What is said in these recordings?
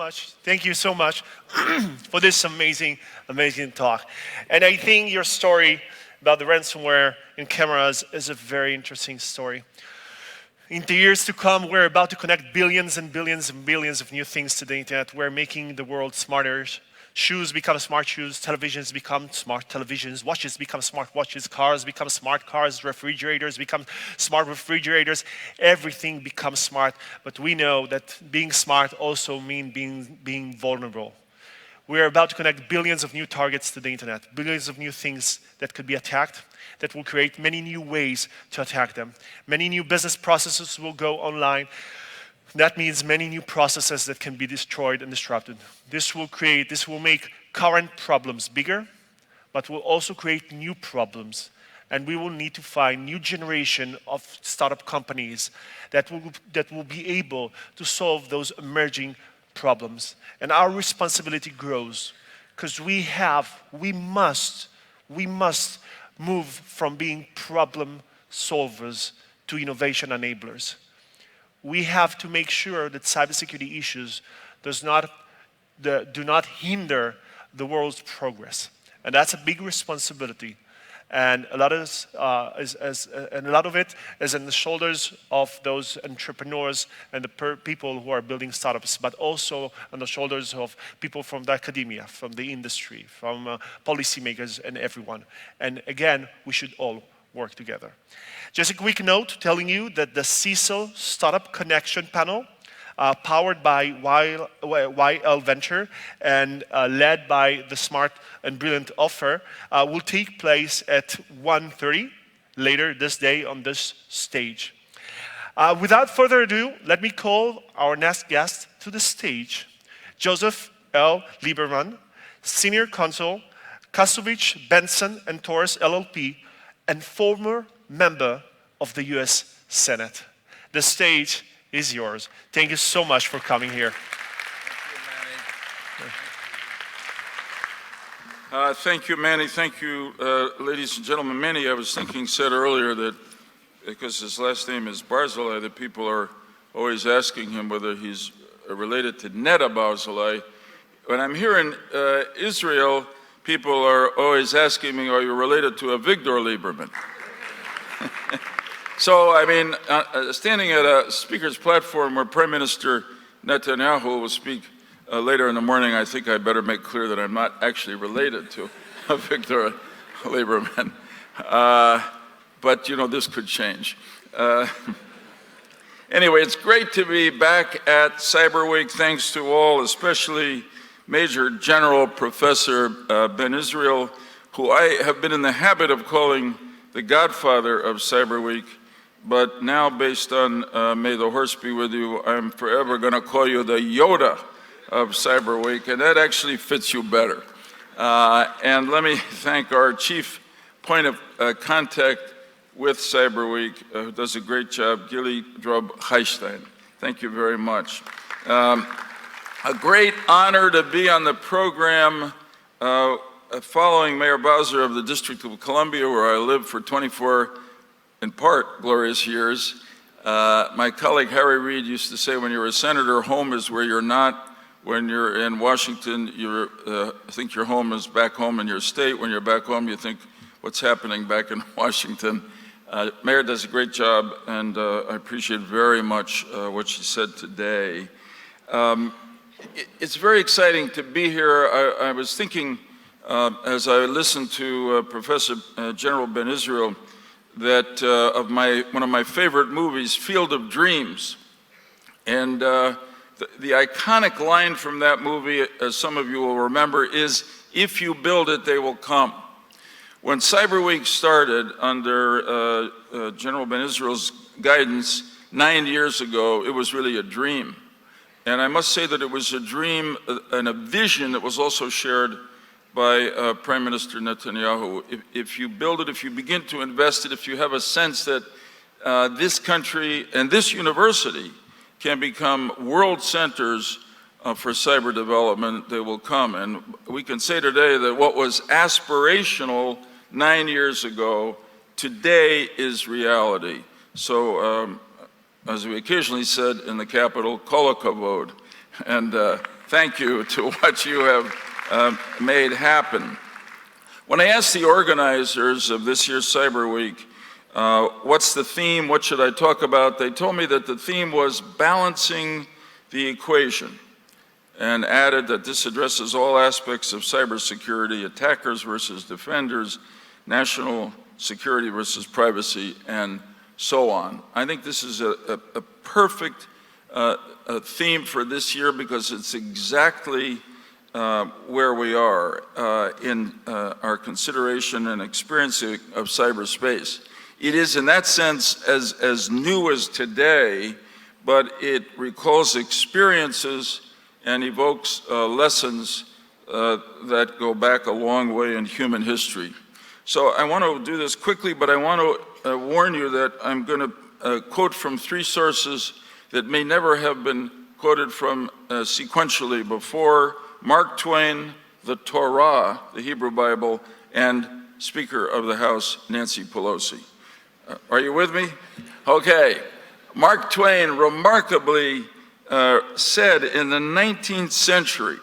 much. Thank you so much for this amazing talk. And I think your story about the ransomware and cameras is a very interesting story. In the years to come, we're about to connect billions and billions and billions of new things to the internet. We're making the world smarter. Shoes become smart shoes, televisions become smart televisions, watches become smart watches, cars become smart cars, refrigerators become smart refrigerators. Everything becomes smart, but we know that being smart also means being vulnerable. We're about to connect billions of new targets to the internet, billions of new things that could be attacked, that will create many new ways to attack them. Many new business processes will go online. That means many new processes that can be destroyed and disrupted. This will make current problems bigger, but will also create new problems. And we will need to find new generation of startup companies that will be able to solve those emerging problems. And our responsibility grows because we must move from being problem solvers to innovation enablers. We have to make sure that cybersecurity issues do not hinder the world's progress. And that's a big responsibility. And a lot of it is in the shoulders of those entrepreneurs and the people who are building startups, but also on the shoulders of people from the academia, from the industry, from policymakers and everyone. And again, we should all work together. Just a quick note telling you that the CISO Startup Connection Panel, powered by YL Venture and led by the smart and brilliant Offer, will take place at 1:30 later this day on this stage. Without further ado, let me call our next guest to the stage, Joseph L. Lieberman, Senior Counsel, Kasovich, Benson and Torres LLP, and former member of the US Senate. The stage is yours. Thank you so much for coming here. Thank you, Manny. Thank you, ladies and gentlemen. Manny, I was thinking, said earlier that because his last name is Barzilai, that people are always asking him whether he's related to Neda Barzilai. When I'm here in Israel, people are always asking me, are you related to Avigdor Lieberman? So, I mean, standing at a speaker's platform where Prime Minister Netanyahu will speak later in the morning, I think I better make clear that I'm not actually related to Avigdor Lieberman. But, you know, this could change. Anyway, it's great to be back at Cyber Week. Thanks to all, especially Major General Professor Ben Israel, who I have been in the habit of calling the godfather of Cyber Week. But now, based on May the Horse Be With You, I'm forever going to call you the Yoda of Cyber Week, and that actually fits you better. And let me thank our chief point of contact with Cyber Week, who does a great job, Gilly Drob-Heistein. Thank you very much. A great honor to be on the program following Mayor Bowser of the District of Columbia, where I lived for 24 in part, glorious years. My colleague Harry Reid used to say, when you're a senator, home is where you're not. When you're in Washington, I think your home is back home in your state. When you're back home, you think what's happening back in Washington. Mayor does a great job, and I appreciate very much what she said today. It's very exciting to be here. I was thinking, as I listened to Professor General Ben Israel, that of one of my favorite movies, Field of Dreams. And the iconic line from that movie, as some of you will remember, is, if you build it, they will come. When Cyber Week started under General Ben Israel's guidance 9 years ago, it was really a dream. And I must say that it was a dream and a vision that was also shared by Prime Minister Netanyahu. If you build it, if you begin to invest it, if you have a sense that this country and this university can become world centers for cyber development, they will come. And we can say today that what was aspirational 9 years ago, today is reality. So, as we occasionally said in the Capitol, kol hakavod. And thank you to what you have made happen. When I asked the organizers of this year's Cyber Week, what's the theme, what should I talk about, they told me that the theme was balancing the equation, and added that this addresses all aspects of cybersecurity, attackers versus defenders, national security versus privacy, and so on. I think this is a perfect theme for this year because it's exactly where we are in our consideration and experiencing of cyberspace. It is in that sense as new as today, but it recalls experiences and evokes lessons that go back a long way in human history. So I want to do this quickly, but I want to warn you that I'm going to quote from three sources that may never have been quoted from sequentially before: Mark Twain, the Torah, the Hebrew Bible, and Speaker of the House, Nancy Pelosi. Are you with me? Okay. Mark Twain remarkably said in the 19th century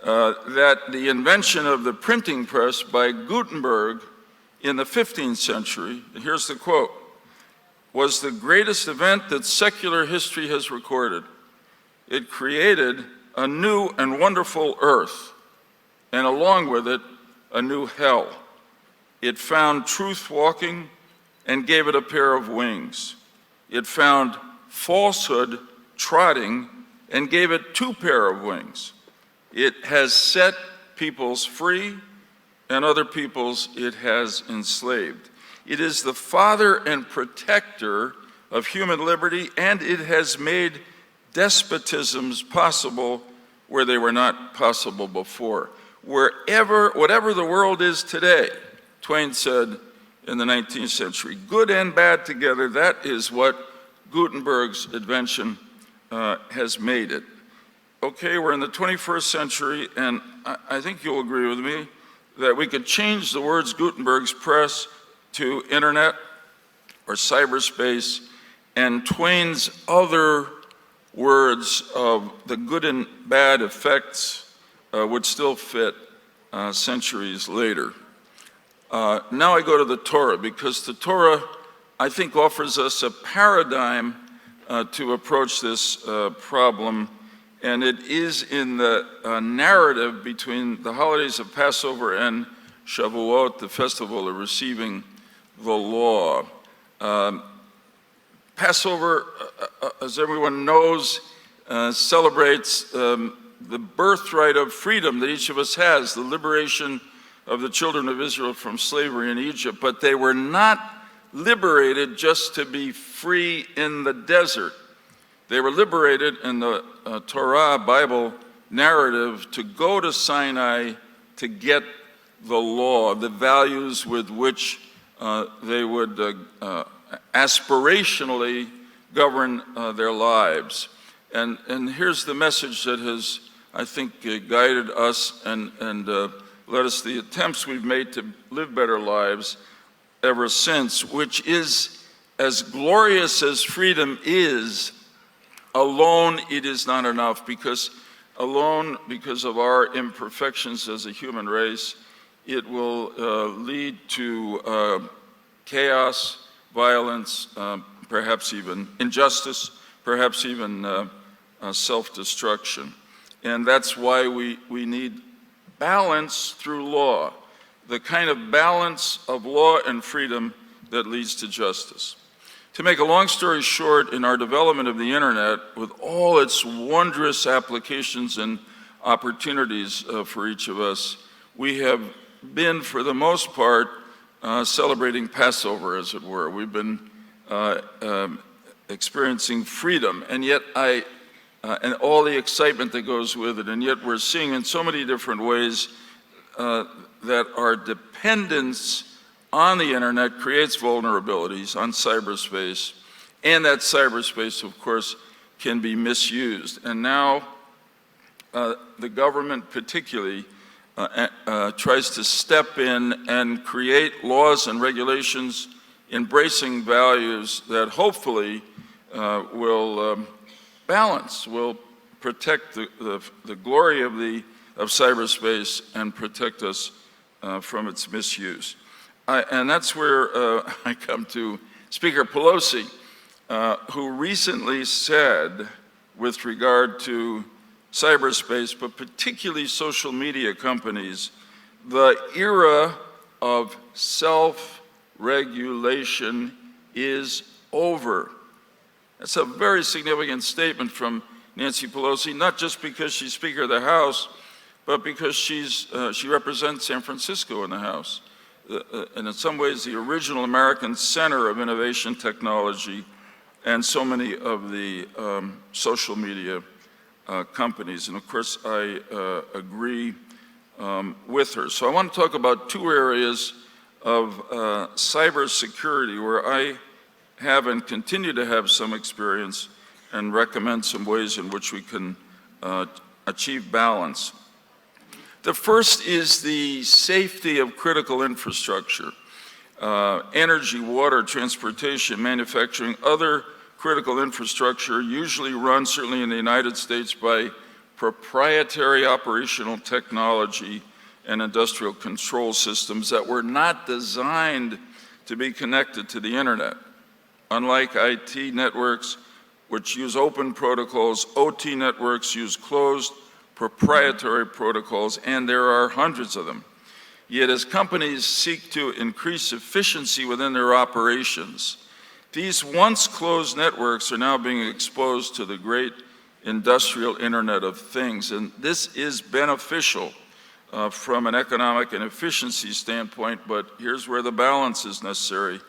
that the invention of the printing press by Gutenberg in the 15th century, and here's the quote, was the greatest event that secular history has recorded. It created a new and wonderful earth, and along with it, a new hell. It found truth walking and gave it a pair of wings. It found falsehood trotting and gave it two pair of wings. It has set peoples free, and other peoples it has enslaved. It is the father and protector of human liberty, and it has made despotisms possible where they were not possible before. Whatever the world is today, Twain said in the 19th century, good and bad together, that is what Gutenberg's invention has made it. Okay, we're in the 21st century, and I think you'll agree with me that we could change the words Gutenberg's press to internet or cyberspace, and Twain's other words of the good and bad effects would still fit centuries later. Now I go to the Torah, because the Torah, I think, offers us a paradigm to approach this problem, and it is in the narrative between the holidays of Passover and Shavuot, the festival of receiving the law. Passover, as everyone knows, celebrates the birthright of freedom that each of us has, the liberation of the children of Israel from slavery in Egypt, but they were not liberated just to be free in the desert. They were liberated in the Torah Bible narrative to go to Sinai to get the law, the values with which they would aspirationally govern their lives. And here's the message that has, I think, guided us and led us the attempts we've made to live better lives ever since, which is, as glorious as freedom is, alone it is not enough, because alone, because of our imperfections as a human race, it will lead to chaos, violence, perhaps even injustice, perhaps even self-destruction. And that's why we need balance through law, the kind of balance of law and freedom that leads to justice. To make a long story short, in our development of the internet, with all its wondrous applications and opportunities for each of us, we have been, for the most part, celebrating Passover, as it were. We've been experiencing freedom, and yet and all the excitement that goes with it, and yet we're seeing in so many different ways that our dependence on the internet creates vulnerabilities on cyberspace, and that cyberspace, of course, can be misused. And now the government particularly tries to step in and create laws and regulations embracing values that hopefully will balance, will protect the glory of cyberspace and protect us from its misuse. And that's where I come to Speaker Pelosi, who recently said, with regard to cyberspace, but particularly social media companies, the era of self-regulation is over. That's a very significant statement from Nancy Pelosi, not just because she's Speaker of the House, but because she represents San Francisco in the House. And in some ways, the original American center of innovation technology and so many of the social media companies. And of course, I agree with her. So I want to talk about two areas of cybersecurity where I have and continue to have some experience and recommend some ways in which we can achieve balance. The first is the safety of critical infrastructure, energy, water, transportation, manufacturing, other critical infrastructure usually run, certainly in the United States, by proprietary operational technology and industrial control systems that were not designed to be connected to the internet. Unlike IT networks, which use open protocols, OT networks use closed proprietary protocols, and there are hundreds of them. Yet as companies seek to increase efficiency within their operations, these once closed networks are now being exposed to the great industrial Internet of Things, and this is beneficial from an economic and efficiency standpoint, but here's where the balance is necessary.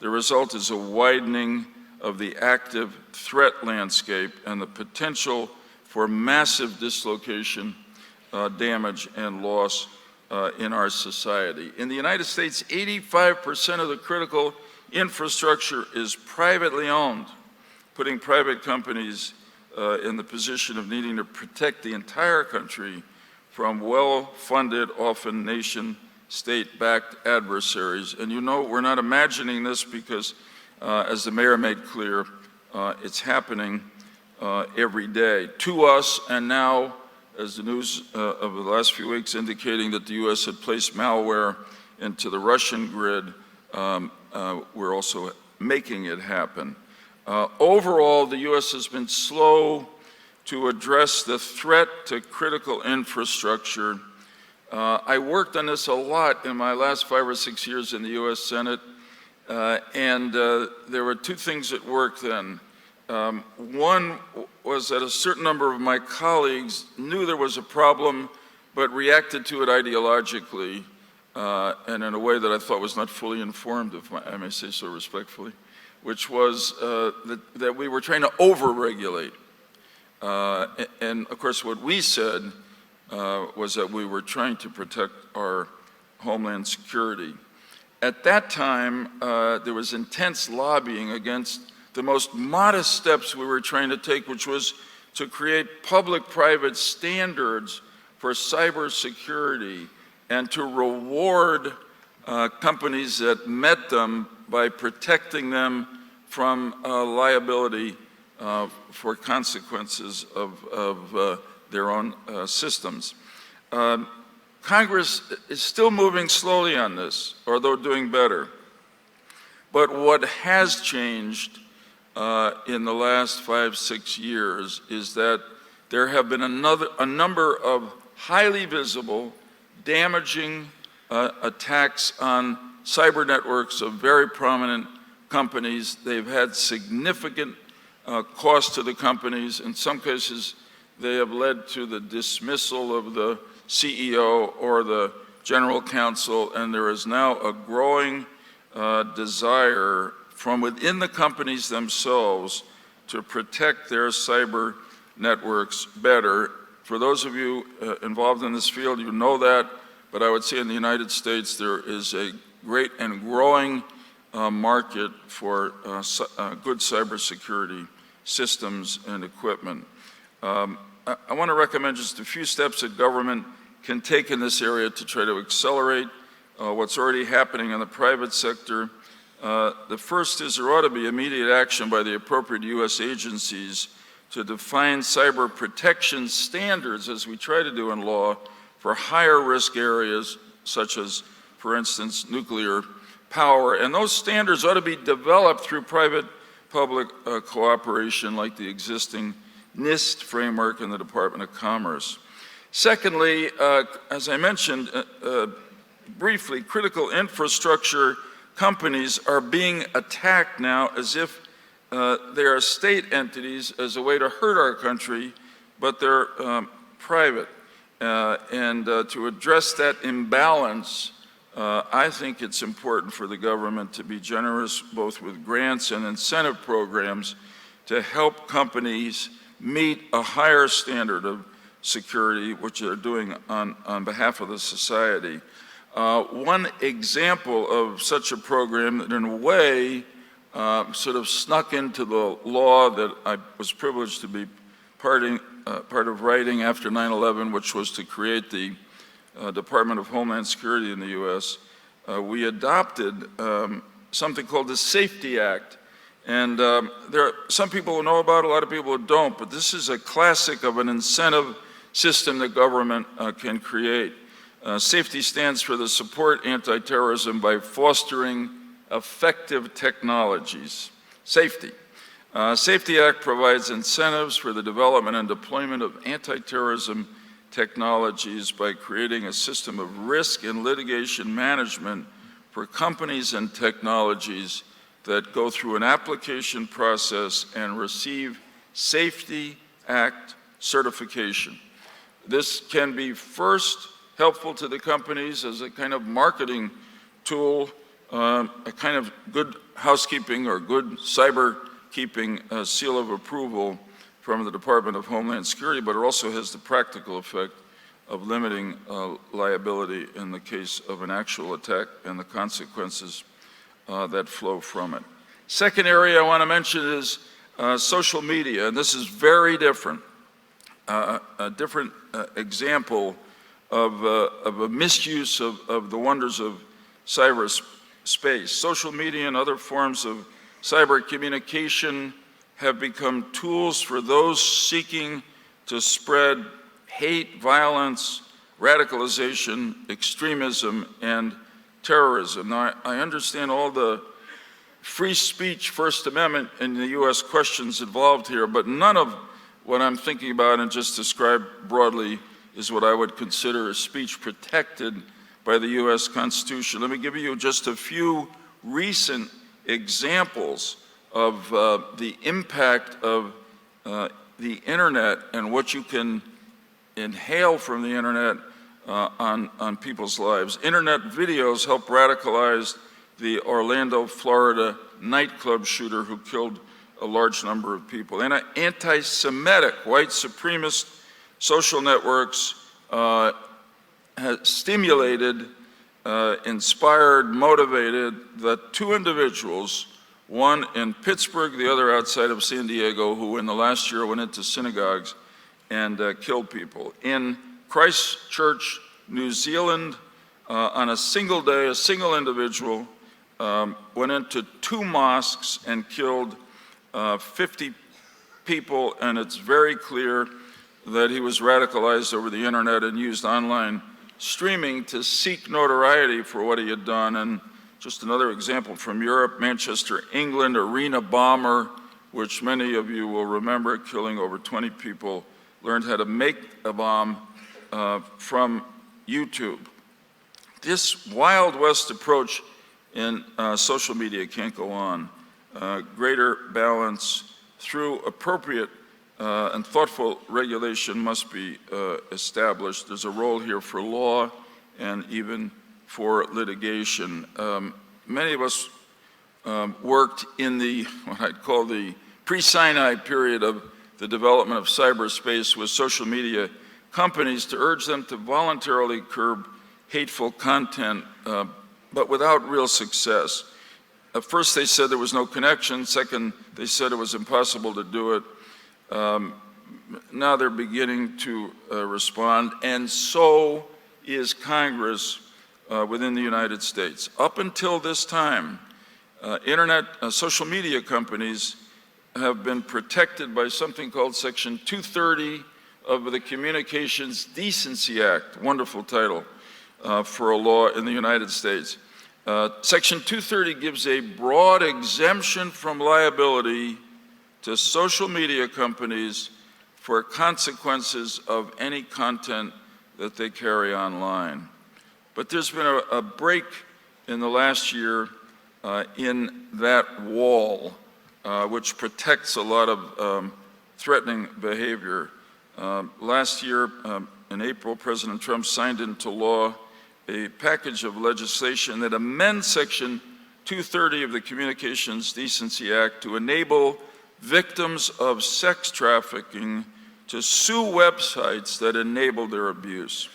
The result is a widening of the active threat landscape and the potential for massive dislocation, damage, and loss in our society. In the United States, 85% of the critical infrastructure is privately owned, putting private companies in the position of needing to protect the entire country from well-funded, often nation-state-backed adversaries. And you know, we're not imagining this because, as the mayor made clear, it's happening every day to us, and now, as the news of the last few weeks indicating that the U.S. had placed malware into the Russian grid, we're also making it happen. Overall, the U.S. has been slow to address the threat to critical infrastructure. I worked on this a lot in my last 5 or 6 years in the U.S. Senate, and there were two things that worked then. One was that a certain number of my colleagues knew there was a problem, but reacted to it ideologically, and in a way that I thought was not fully informed, if I may say so respectfully, which was that we were trying to over-regulate. And of course, what we said was that we were trying to protect our homeland security. At that time, there was intense lobbying against the most modest steps we were trying to take, which was to create public-private standards for cybersecurity and to reward companies that met them by protecting them from liability for consequences of their own systems. Congress is still moving slowly on this, although doing better. But what has changed in the last 5-6 years is that there have been a number of highly visible, damaging attacks on cyber networks of very prominent companies. They've had significant cost to the companies. In some cases, they have led to the dismissal of the CEO or the general counsel, and there is now a growing desire from within the companies themselves to protect their cyber networks better. For those of you involved in this field, you know that, but I would say in the United States there is a great and growing market for good cybersecurity systems and equipment. I want to recommend just a few steps that government can take in this area to try to accelerate what's already happening in the private sector. The first is there ought to be immediate action by the appropriate U.S. agencies to define cyber protection standards, as we try to do in law, for higher risk areas such as, for instance, nuclear power. And those standards ought to be developed through private-public cooperation like the existing NIST framework in the Department of Commerce. Secondly, as I mentioned briefly, critical infrastructure companies are being attacked now as if they are state entities as a way to hurt our country, but they're private. To address that imbalance, I think it's important for the government to be generous both with grants and incentive programs to help companies meet a higher standard of security, which they're doing on behalf of the society. One example of such a program that in a way sort of snuck into the law that I was privileged to be part of writing after 9/11, which was to create the Department of Homeland Security in the U.S., we adopted something called the Safety Act. And there are some people who know about it, a lot of people who don't, but this is a classic of an incentive system that government can create. Safety stands for the support anti-terrorism by fostering effective technologies. Safety. Safety Act provides incentives for the development and deployment of anti-terrorism technologies by creating a system of risk and litigation management for companies and technologies that go through an application process and receive Safety Act certification. This can be first helpful to the companies as a kind of marketing tool, a kind of good housekeeping or good cyber keeping seal of approval from the Department of Homeland Security, but it also has the practical effect of limiting liability in the case of an actual attack and the consequences that flow from it. Second area I want to mention is social media, and this is very different. A different example of a misuse of the wonders of cyberspace. Social media and other forms of cyber communication have become tools for those seeking to spread hate, violence, radicalization, extremism, and terrorism. Now, I understand all the free speech First Amendment and the U.S. questions involved here, but none of what I'm thinking about and just described broadly is what I would consider a speech protected by the U.S. Constitution. Let me give you just a few recent examples of the impact of the internet and what you can inhale from the internet on people's lives. Internet videos help radicalize the Orlando, Florida nightclub shooter who killed a large number of people. And anti-Semitic, white supremacist social networks have stimulated, inspired, motivated that two individuals, one in Pittsburgh, the other outside of San Diego, who in the last year went into synagogues and killed people. In Christchurch, New Zealand, on a single day, a single individual went into two mosques and killed 50 people, and it's very clear that he was radicalized over the internet and used online streaming to seek notoriety for what he had done. And just another example from Europe, Manchester, England, arena bomber, which many of you will remember, killing over 20 people, learned how to make a bomb from YouTube. This Wild West approach in social media can't go on. Greater balance through appropriate and thoughtful regulation must be established. There's a role here for law and even for litigation. Many of us worked in the, what I'd call the pre-Sinai period of the development of cyberspace with social media companies to urge them to voluntarily curb hateful content, but without real success. At first they said there was no connection. Second, they said it was impossible to do it. Now they're beginning to respond, and so is Congress within the United States. Up until this time, social media companies have been protected by something called Section 230 of the Communications Decency Act. Wonderful title for a law in the United States. Section 230 gives a broad exemption from liability to social media companies for consequences of any content that they carry online. But there's been a break in the last year in that wall, which protects a lot of threatening behavior. Last year, in April, President Trump signed into law a package of legislation that amends Section 230 of the Communications Decency Act to enable victims of sex trafficking to sue websites that enable their abuse.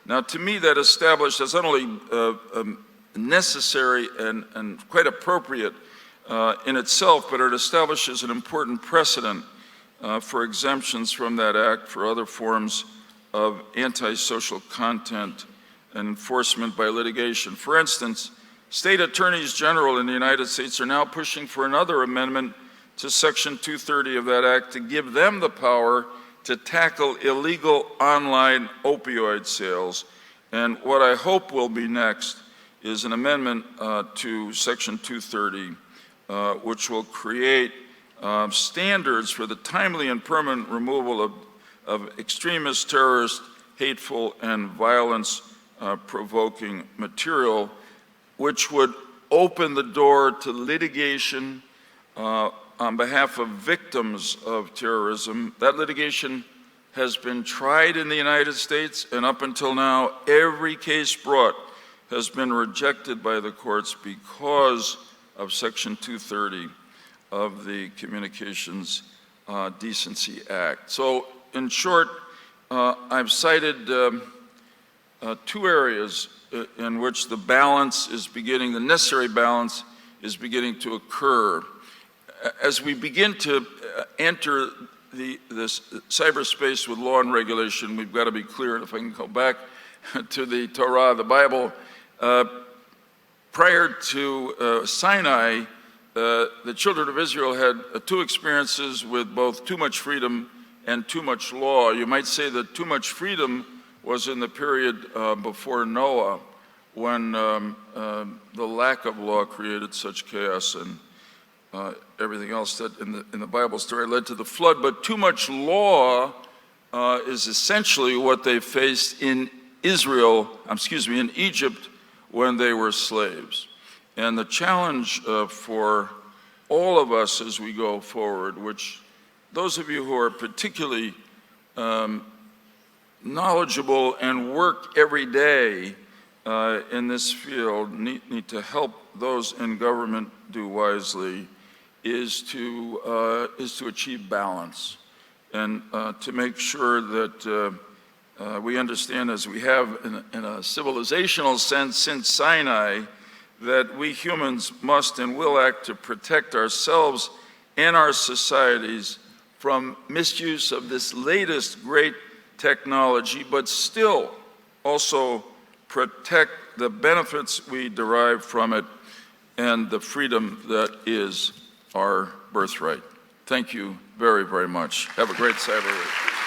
Now, to me, that established as not only necessary and quite appropriate in itself, but it establishes an important precedent for exemptions from that act for other forms of antisocial content and enforcement by litigation. For instance, state attorneys general in the United States are now pushing for another amendment to Section 230 of that act to give them the power to tackle illegal online opioid sales. And what I hope will be next is an amendment to Section 230, which will create standards for the timely and permanent removal of extremist, terrorist, hateful, and violence-provoking material, which would open the door to litigation on behalf of victims of terrorism. That litigation has been tried in the United States, and up until now, every case brought has been rejected by the courts because of Section 230 of the Communications Decency Act. So, in short, I've cited two areas in which the balance is beginning, the necessary balance is beginning to occur. As we begin to enter this cyberspace with law and regulation, we've got to be clear, and if I can go back to the Torah, the Bible, prior to Sinai, the children of Israel had two experiences with both too much freedom and too much law. You might say that too much freedom was in the period before Noah, when the lack of law created such chaos and everything else that in the Bible story led to the flood. But too much law is essentially what they faced in in Egypt when they were slaves. And the challenge for all of us as we go forward, which those of you who are particularly knowledgeable and work every day in this field need to help those in government do wisely, is to achieve balance and to make sure that we understand, as we have in a civilizational sense since Sinai, that we humans must and will act to protect ourselves and our societies from misuse of this latest great technology, but still also protect the benefits we derive from it and the freedom that is our birthright. Thank you very, very much. Have a great Cyber Week.